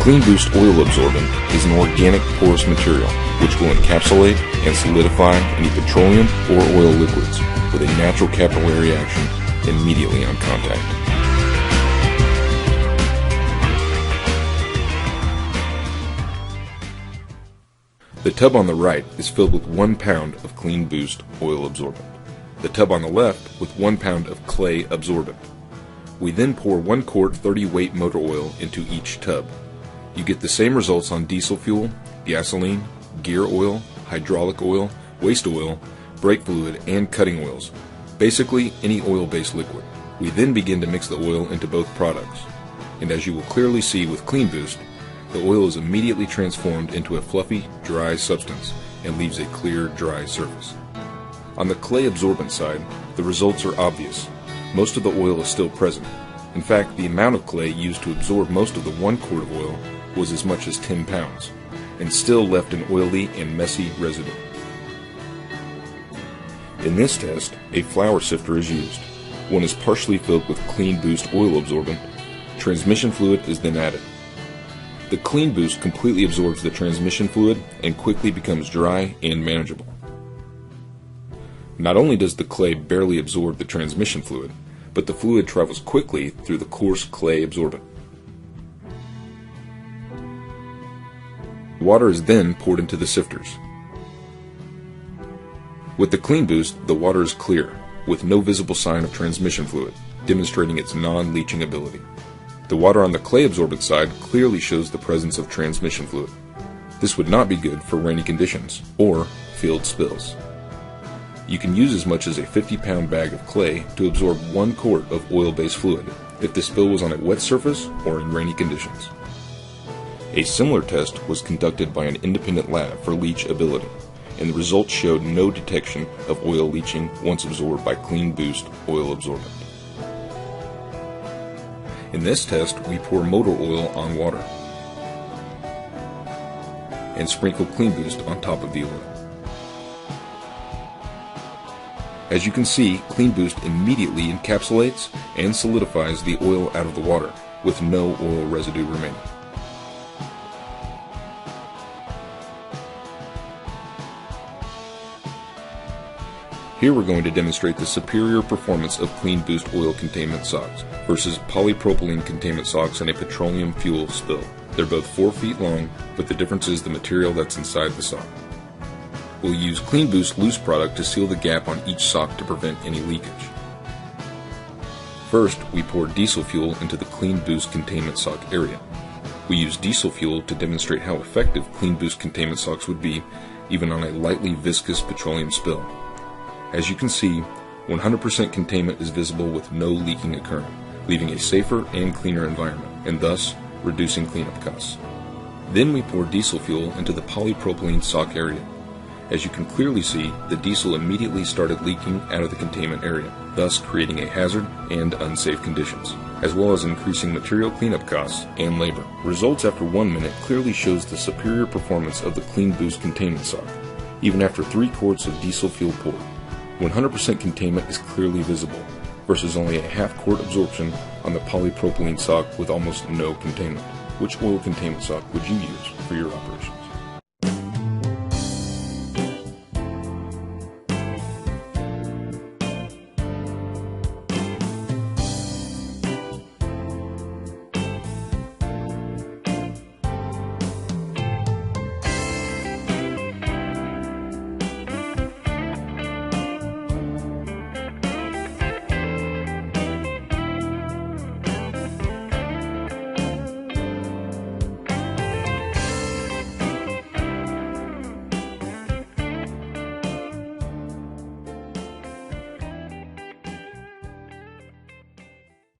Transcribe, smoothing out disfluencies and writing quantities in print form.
CleanBoost Oil Absorbent is an organic porous material which will encapsulate and solidify any petroleum or oil liquids with a natural capillary action immediately on contact. The tub on the right is filled with 1 pound of CleanBoost Oil Absorbent. The tub on the left with 1 pound of clay absorbent. We then pour 1 quart 30 weight motor oil into each tub. You get the same results on diesel fuel, gasoline, gear oil, hydraulic oil, waste oil, brake fluid, and cutting oils. Basically, any oil-based liquid. We then begin to mix the oil into both products. And as you will clearly see with CleanBoost, the oil is immediately transformed into a fluffy, dry substance and leaves a clear, dry surface. On the clay absorbent side, the results are obvious. Most of the oil is still present. In fact, the amount of clay used to absorb most of the 1 quart of oil was as much as 10 pounds, and still left an oily and messy residue. In this test, a flour sifter is used. One is partially filled with CleanBoost Oil Absorbent. Transmission fluid is then added. The CleanBoost completely absorbs the transmission fluid and quickly becomes dry and manageable. Not only does the clay barely absorb the transmission fluid, but the fluid travels quickly through the coarse clay absorbent. Water is then poured into the sifters. With the CleanBoost, the water is clear, with no visible sign of transmission fluid, demonstrating its non-leaching ability. The water on the clay absorbent side clearly shows the presence of transmission fluid. This would not be good for rainy conditions or field spills. You can use as much as a 50-pound bag of clay to absorb 1 quart of oil-based fluid if the spill was on a wet surface or in rainy conditions. A similar test was conducted by an independent lab for leach ability, and the results showed no detection of oil leaching once absorbed by CleanBoost Oil Absorbent. In this test, we pour motor oil on water and sprinkle CleanBoost on top of the oil. As you can see, CleanBoost immediately encapsulates and solidifies the oil out of the water with no oil residue remaining. Here we're going to demonstrate the superior performance of CleanBoost oil containment socks versus polypropylene containment socks in a petroleum fuel spill. They're both 4 feet long, but the difference is the material that's inside the sock. We'll use CleanBoost loose product to seal the gap on each sock to prevent any leakage. First, we pour diesel fuel into the CleanBoost containment sock area. We use diesel fuel to demonstrate how effective CleanBoost containment socks would be even on a lightly viscous petroleum spill. As you can see, 100% containment is visible with no leaking occurring, leaving a safer and cleaner environment, and thus reducing cleanup costs. Then we pour diesel fuel into the polypropylene sock area. As you can clearly see, the diesel immediately started leaking out of the containment area, thus creating a hazard and unsafe conditions, as well as increasing material cleanup costs and labor. Results after 1 minute clearly shows the superior performance of the CleanBoost containment sock, even after 3 quarts of diesel fuel poured. 100% containment is clearly visible, versus only a half quart absorption on the polypropylene sock with almost no containment. Which oil containment sock would you use for your operation?